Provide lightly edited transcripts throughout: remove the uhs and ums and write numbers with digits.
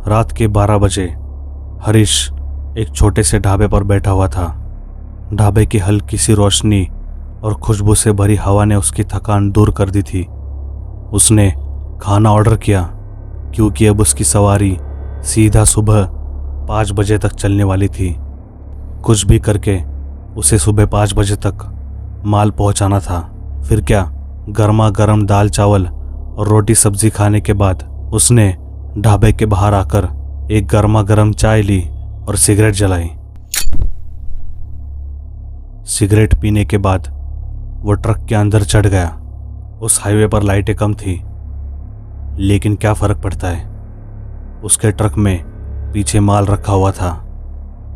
रात के 12 बजे हरीश एक छोटे से ढाबे पर बैठा हुआ था। ढाबे की हल्की सी रोशनी और खुशबू से भरी हवा ने उसकी थकान दूर कर दी थी। उसने खाना ऑर्डर किया क्योंकि अब उसकी सवारी सीधा सुबह 5 बजे तक चलने वाली थी। कुछ भी करके उसे सुबह 5 बजे तक माल पहुंचाना था। फिर क्या, गर्मा गर्म दाल चावल और रोटी सब्जी खाने के बाद उसने ढाबे के बाहर आकर एक गर्मा गर्म चाय ली और सिगरेट जलाई। सिगरेट पीने के बाद वो ट्रक के अंदर चढ़ गया। उस हाईवे पर लाइटें कम थी, लेकिन क्या फर्क पड़ता है। उसके ट्रक में पीछे माल रखा हुआ था,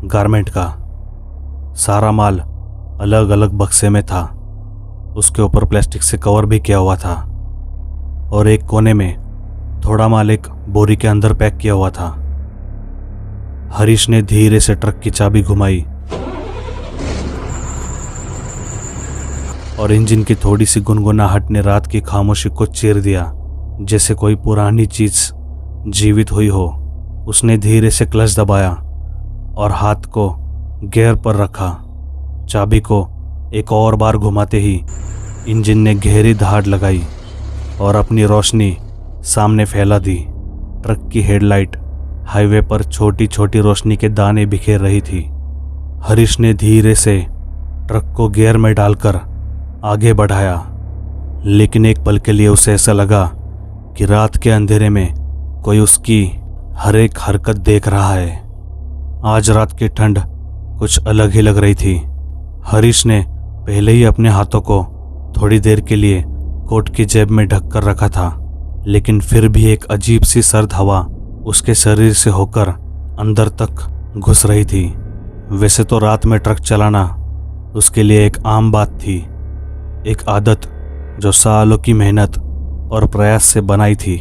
गारमेंट का। सारा माल अलग अलग बक्से में था। उसके ऊपर प्लास्टिक से कवर भी किया हुआ था और एक कोने में थोड़ा माल एक बोरी के अंदर पैक किया हुआ था। हरीश ने धीरे से ट्रक की चाबी घुमाई और इंजन की थोड़ी सी गुनगुनाहट ने रात की खामोशी को चीर दिया, जैसे कोई पुरानी चीज जीवित हुई हो। उसने धीरे से क्लच दबाया और हाथ को गियर पर रखा। चाबी को एक और बार घुमाते ही इंजन ने गहरी दहाड़ लगाई और अपनी रोशनी सामने फैला दी। ट्रक की हेडलाइट हाईवे पर छोटी छोटी रोशनी के दाने बिखेर रही थी। हरीश ने धीरे से ट्रक को गियर में डालकर आगे बढ़ाया, लेकिन एक पल के लिए उसे ऐसा लगा कि रात के अंधेरे में कोई उसकी हर एक हरकत देख रहा है। आज रात की ठंड कुछ अलग ही लग रही थी। हरीश ने पहले ही अपने हाथों को थोड़ी देर के लिए कोट की जेब में ढक कर रखा था, लेकिन फिर भी एक अजीब सी सर्द हवा उसके शरीर से होकर अंदर तक घुस रही थी। वैसे तो रात में ट्रक चलाना उसके लिए एक आम बात थी, एक आदत जो सालों की मेहनत और प्रयास से बनाई थी।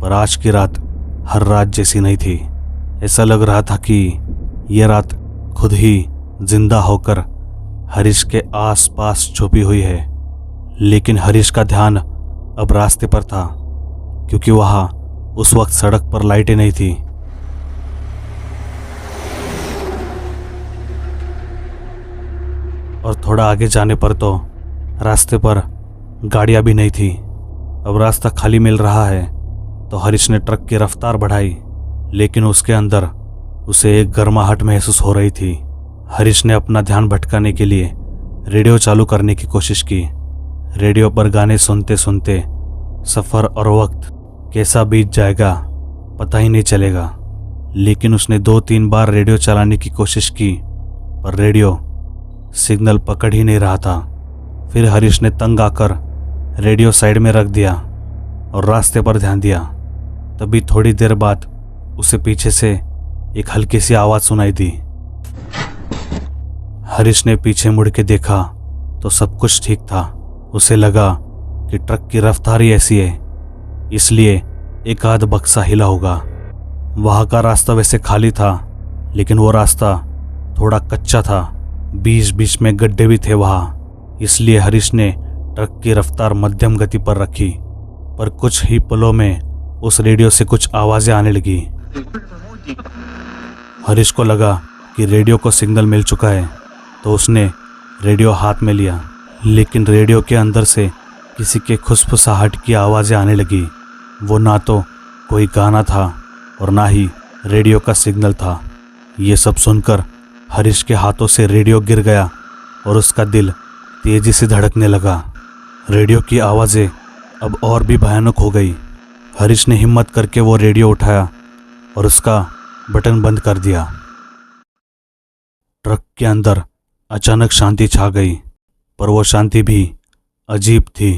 पर आज की रात हर रात जैसी नहीं थी। ऐसा लग रहा था कि यह रात खुद ही जिंदा होकर हरीश के आस पास छुपी हुई है। लेकिन हरीश का ध्यान अब रास्ते पर था, क्योंकि वहां उस वक्त सड़क पर लाइटें नहीं थी। और थोड़ा आगे जाने पर तो रास्ते पर गाड़ियां भी नहीं थी। अब रास्ता खाली मिल रहा है तो हरीश ने ट्रक की रफ्तार बढ़ाई, लेकिन उसके अंदर उसे एक गर्माहट महसूस हो रही थी। हरीश ने अपना ध्यान भटकाने के लिए रेडियो चालू करने की कोशिश की। रेडियो पर गाने सुनते सुनते सफ़र और वक्त कैसा बीत जाएगा पता ही नहीं चलेगा। लेकिन उसने 2-3 बार रेडियो चलाने की कोशिश की, पर रेडियो सिग्नल पकड़ ही नहीं रहा था। फिर हरीश ने तंग आकर रेडियो साइड में रख दिया और रास्ते पर ध्यान दिया। तभी थोड़ी देर बाद उसे पीछे से एक हल्की सी आवाज़ सुनाई दी। हरीश ने पीछे मुड़ के देखा तो सब कुछ ठीक था। उसे लगा कि ट्रक की रफ्तार ही ऐसी है, इसलिए एक आध बक्सा हिला होगा। वहाँ का रास्ता वैसे खाली था, लेकिन वो रास्ता थोड़ा कच्चा था। बीच बीच में गड्ढे भी थे वहाँ, इसलिए हरीश ने ट्रक की रफ्तार मध्यम गति पर रखी। पर कुछ ही पलों में उस रेडियो से कुछ आवाज़ें आने लगी। हरीश को लगा कि रेडियो को सिग्नल मिल चुका है, तो उसने रेडियो हाथ में लिया। लेकिन रेडियो के अंदर से किसी के खुसफुसाहट की आवाज़ें आने लगी। वो ना तो कोई गाना था और ना ही रेडियो का सिग्नल था। ये सब सुनकर हरीश के हाथों से रेडियो गिर गया और उसका दिल तेजी से धड़कने लगा। रेडियो की आवाज़ें अब और भी भयानक हो गई। हरीश ने हिम्मत करके वो रेडियो उठाया और उसका बटन बंद कर दिया। ट्रक के अंदर अचानक शांति छा गई, पर वो शांति भी अजीब थी।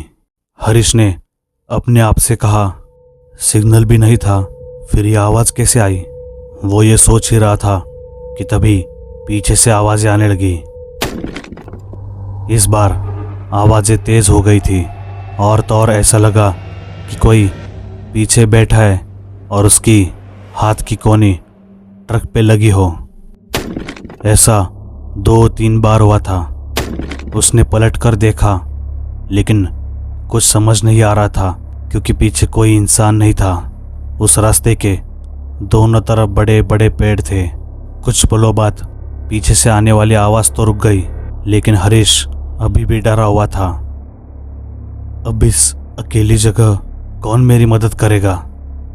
हरीश ने अपने आप से कहा, सिग्नल भी नहीं था, फिर ये आवाज़ कैसे आई? वो ये सोच ही रहा था कि तभी पीछे से आवाज़ें आने लगी। इस बार आवाज़ें तेज हो गई थी और तो और ऐसा लगा कि कोई पीछे बैठा है और उसकी हाथ की कोनी ट्रक पे लगी हो। ऐसा 2-3 बार हुआ था। उसने पलट कर देखा, लेकिन कुछ समझ नहीं आ रहा था, क्योंकि पीछे कोई इंसान नहीं था। उस रास्ते के दोनों तरफ बड़े बड़े पेड़ थे। कुछ पलों बाद पीछे से आने वाली आवाज़ तो रुक गई, लेकिन हरीश अभी भी डरा हुआ था। अब इस अकेली जगह कौन मेरी मदद करेगा?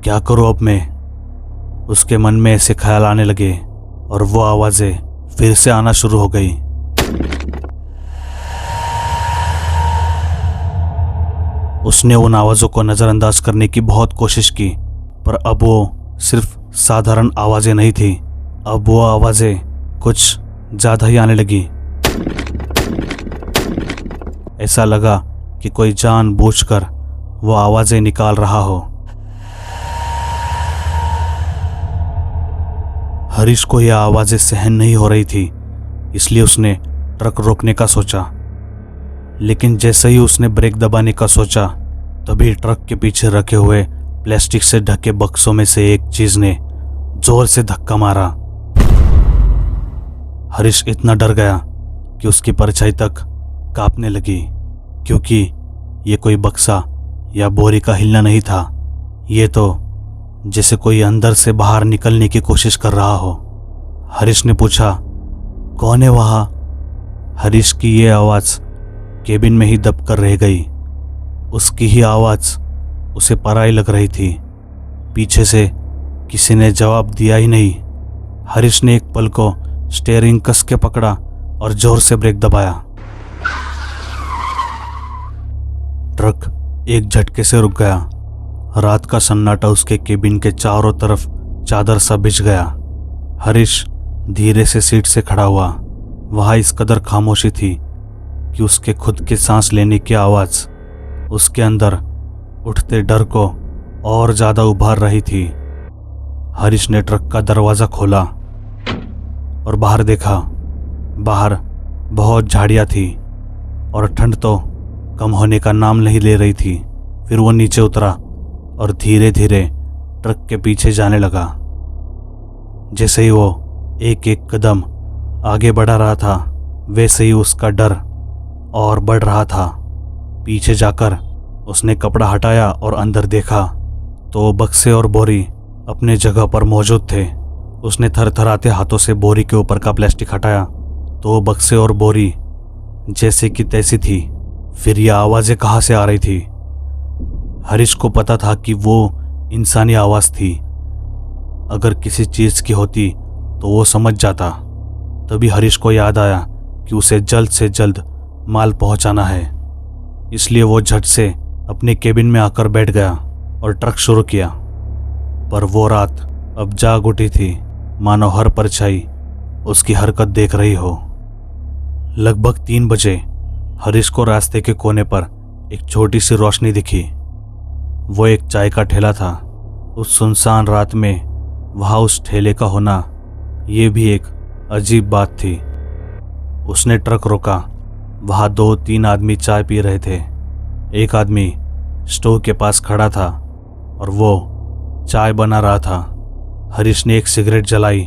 क्या करूं अब मैं? उसके मन में ऐसे ख्याल आने लगे और वो आवाज़ें फिर से आना शुरू हो गई। उसने उन आवाज़ों को नज़रअंदाज करने की बहुत कोशिश की, पर अब वो सिर्फ साधारण आवाज़ें नहीं थी। अब वो आवाज़ें कुछ ज़्यादा ही आने लगी। ऐसा लगा कि कोई जानबूझकर वो आवाज़ें निकाल रहा हो। हरीश को यह आवाज़ें सहन नहीं हो रही थी, इसलिए उसने ट्रक रोकने का सोचा। लेकिन जैसे ही उसने ब्रेक दबाने का सोचा, तभी ट्रक के पीछे रखे हुए प्लास्टिक से ढके बक्सों में से एक चीज ने जोर से धक्का मारा। हरीश इतना डर गया कि उसकी परछाई तक कांपने लगी, क्योंकि ये कोई बक्सा या बोरी का हिलना नहीं था। ये तो जैसे कोई अंदर से बाहर निकलने की कोशिश कर रहा हो। हरीश ने पूछा, कौन है वहां? हरीश की ये आवाज़ केबिन में ही दब कर रह गई। उसकी ही आवाज़ उसे पराई लग रही थी। पीछे से किसी ने जवाब दिया ही नहीं। हरीश ने एक पल को स्टीयरिंग कस के पकड़ा और जोर से ब्रेक दबाया। ट्रक एक झटके से रुक गया। रात का सन्नाटा उसके केबिन के चारों तरफ चादर सा बिछ गया। हरीश धीरे से सीट से खड़ा हुआ। वहां इस कदर खामोशी थी कि उसके खुद के सांस लेने की आवाज़ उसके अंदर उठते डर को और ज़्यादा उभार रही थी। हरीश ने ट्रक का दरवाज़ा खोला और बाहर देखा। बाहर बहुत झाड़ियाँ थी और ठंड तो कम होने का नाम नहीं ले रही थी। फिर वो नीचे उतरा और धीरे धीरे ट्रक के पीछे जाने लगा। जैसे ही वो एक एक कदम आगे बढ़ा रहा था, वैसे ही उसका डर और बढ़ रहा था। पीछे जाकर उसने कपड़ा हटाया और अंदर देखा तो बक्से और बोरी अपने जगह पर मौजूद थे। उसने थरथराते हाथों से बोरी के ऊपर का प्लास्टिक हटाया तो बक्से और बोरी जैसे कि तैसी थी। फिर यह आवाज़ें कहाँ से आ रही थी? हरीश को पता था कि वो इंसानी आवाज़ थी। अगर किसी चीज़ की होती तो वो समझ जाता। तभी हरीश को याद आया कि उसे जल्द से जल्द माल पहुंचाना है। इसलिए वो झट से अपने केबिन में आकर बैठ गया और ट्रक शुरू किया। पर वो रात अब जाग उठी थी, मानो हर परछाई उसकी हरकत देख रही हो। लगभग 3 बजे हरीश को रास्ते के कोने पर एक छोटी सी रोशनी दिखी। वो एक चाय का ठेला था। उस सुनसान रात में वहाँ उस ठेले का होना ये भी एक अजीब बात थी। उसने ट्रक रोका। वहाँ 2-3 आदमी चाय पी रहे थे। एक आदमी स्टोव के पास खड़ा था और वो चाय बना रहा था। हरीश ने एक सिगरेट जलाई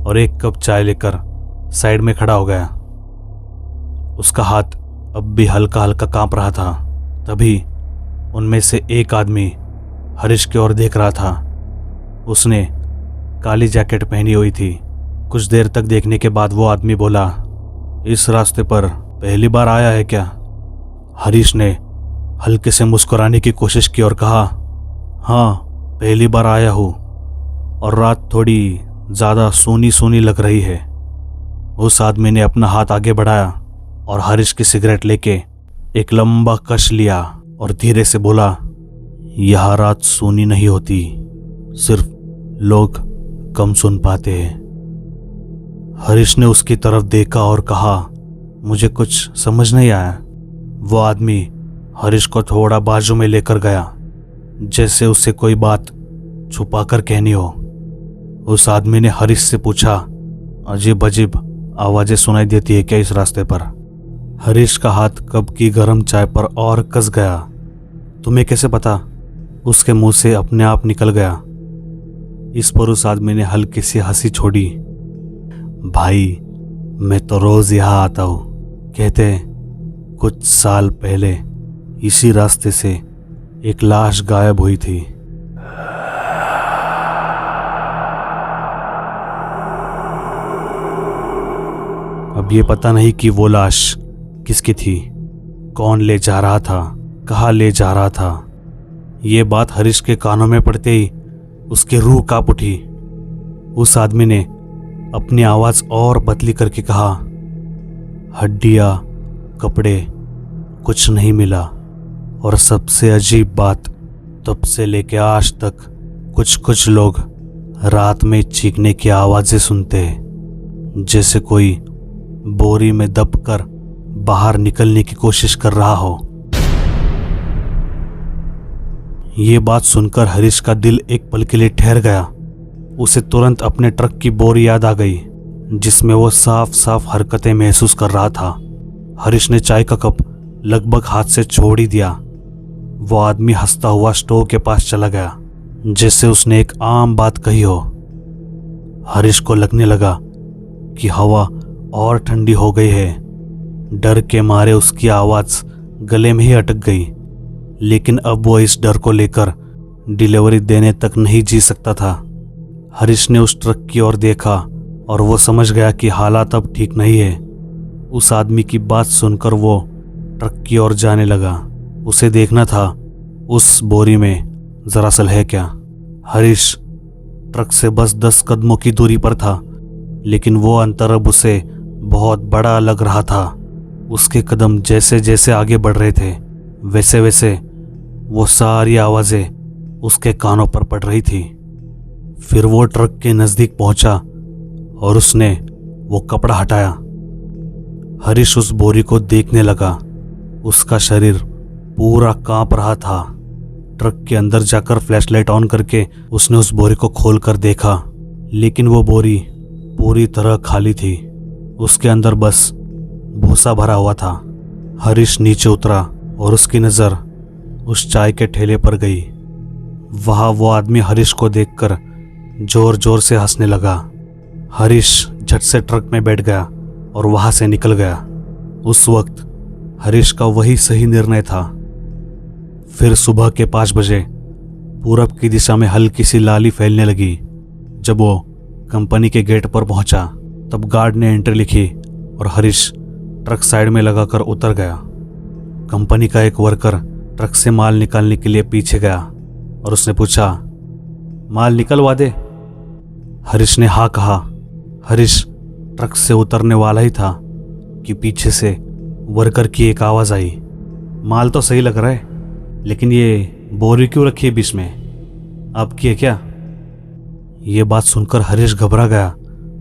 और एक कप चाय लेकर साइड में खड़ा हो गया। उसका हाथ अब भी हल्का हल्का कांप रहा था। तभी उनमें से एक आदमी हरीश की ओर देख रहा था। उसने काली जैकेट पहनी हुई थी। कुछ देर तक देखने के बाद वो आदमी बोला, इस रास्ते पर पहली बार आया है क्या? हरीश ने हल्के से मुस्कुराने की कोशिश की और कहा, हाँ, पहली बार आया हूँ और रात थोड़ी ज़्यादा सूनी सूनी लग रही है। उस आदमी ने अपना हाथ आगे बढ़ाया और हरीश की सिगरेट लेके एक लंबा कश लिया और धीरे से बोला, यह रात सूनी नहीं होती, सिर्फ लोग कम सुन पाते हैं। हरीश ने उसकी तरफ देखा और कहा, मुझे कुछ समझ नहीं आया। वो आदमी हरीश को थोड़ा बाजू में लेकर गया, जैसे उसे कोई बात छुपा कर कहनी हो। उस आदमी ने हरीश से पूछा, अजीब अजीब आवाज़ें सुनाई देती है क्या इस रास्ते पर? हरीश का हाथ कप की गर्म चाय पर और कस गया। तुम्हें कैसे पता? उसके मुंह से अपने आप निकल गया। इस पर उस आदमी ने हल्की सी हंसी छोड़ी। भाई, मैं तो रोज यहाँ आता हूँ। कहते हैं कुछ साल पहले इसी रास्ते से एक लाश गायब हुई थी। अब ये पता नहीं कि वो लाश किसकी थी, कौन ले जा रहा था, कहाँ ले जा रहा था। ये बात हरीश के कानों में पड़ते ही उसकी रूह कांप उठी। उस आदमी ने अपनी आवाज और पतली करके कहा, हड्डियां, कपड़े, कुछ नहीं मिला। और सबसे अजीब बात, तब से लेके आज तक कुछ लोग रात में चीखने की आवाजें सुनते हैं, जैसे कोई बोरी में दबकर बाहर निकलने की कोशिश कर रहा हो। ये बात सुनकर हरीश का दिल एक पल के लिए ठहर गया। उसे तुरंत अपने ट्रक की बोरी याद आ गई, जिसमें वो साफ साफ हरकतें महसूस कर रहा था। हरीश ने चाय का कप लगभग हाथ से छोड़ ही दिया। वो आदमी हंसता हुआ स्टोव के पास चला गया, जैसे उसने एक आम बात कही हो। हरीश को लगने लगा कि हवा और ठंडी हो गई है। डर के मारे उसकी आवाज गले में ही अटक गई, लेकिन अब वो इस डर को लेकर डिलीवरी देने तक नहीं जी सकता था। हरीश ने उस ट्रक की ओर देखा और वो समझ गया कि हालात अब ठीक नहीं है। उस आदमी की बात सुनकर वो ट्रक की ओर जाने लगा। उसे देखना था उस बोरी में दरअसल है क्या। हरीश ट्रक से बस 10 कदमों की दूरी पर था, लेकिन वो अंतर अब उसे बहुत बड़ा लग रहा था। उसके कदम जैसे जैसे आगे बढ़ रहे थे, वैसे वैसे वो सारी आवाजें उसके कानों पर पड़ रही थी। फिर वो ट्रक के नजदीक पहुंचा और उसने वो कपड़ा हटाया। हरीश उस बोरी को देखने लगा। उसका शरीर पूरा कांप रहा था। ट्रक के अंदर जाकर फ्लैशलाइट ऑन करके उसने उस बोरी को खोलकर देखा, लेकिन वो बोरी पूरी तरह खाली थी। उसके अंदर बस भूसा भरा हुआ था। हरीश नीचे उतरा और उसकी नज़र उस चाय के ठेले पर गई। वहाँ वो आदमी हरीश को देखकर जोर जोर से हंसने लगा। हरीश झट से ट्रक में बैठ गया और वहाँ से निकल गया। उस वक्त हरीश का वही सही निर्णय था। फिर सुबह के 5 बजे पूरब की दिशा में हल्की सी लाली फैलने लगी। जब वो कंपनी के गेट पर पहुंचा, तब गार्ड ने एंट्री लिखी और हरीश ट्रक साइड में लगाकर उतर गया। कंपनी का एक वर्कर ट्रक से माल निकालने के लिए पीछे गया और उसने पूछा, माल निकलवा दे। हरीश ने हाँ कहा। हरीश ट्रक से उतरने वाला ही था कि पीछे से वर्कर की एक आवाज आई, माल तो सही लग रहा है, लेकिन ये बोरी क्यों रखी है बीच में, आपकी है क्या? ये बात सुनकर हरीश घबरा गया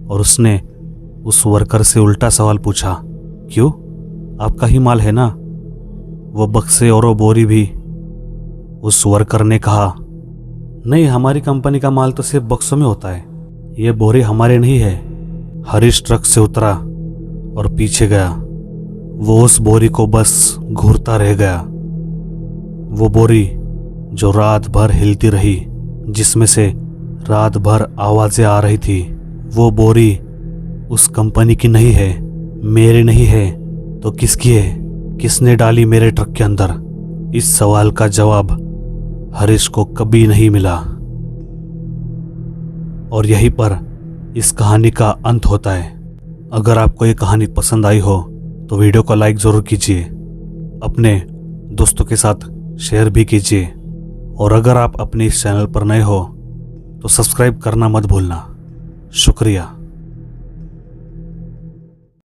और उसने उस वर्कर से उल्टा सवाल पूछा, क्यों, आपका ही माल है ना, वो बक्से और वो बोरी भी? उस वर्कर ने कहा, नहीं, हमारी कंपनी का माल तो सिर्फ बक्सों में होता है, ये बोरी हमारे नहीं है। हरीश ट्रक से उतरा और पीछे गया। वो उस बोरी को बस घूरता रह गया। वो बोरी जो रात भर हिलती रही, जिसमें से रात भर आवाजें आ रही थी, वो बोरी उस कंपनी की नहीं है, मेरी नहीं है, तो किसकी है? किसने डाली मेरे ट्रक के अंदर? इस सवाल का जवाब हरीश को कभी नहीं मिला। और यहीं पर इस कहानी का अंत होता है। अगर आपको ये कहानी पसंद आई हो तो वीडियो को लाइक ज़रूर कीजिए, अपने दोस्तों के साथ शेयर भी कीजिए, और अगर आप अपने इस चैनल पर नए हो तो सब्सक्राइब करना मत भूलना। शुक्रिया।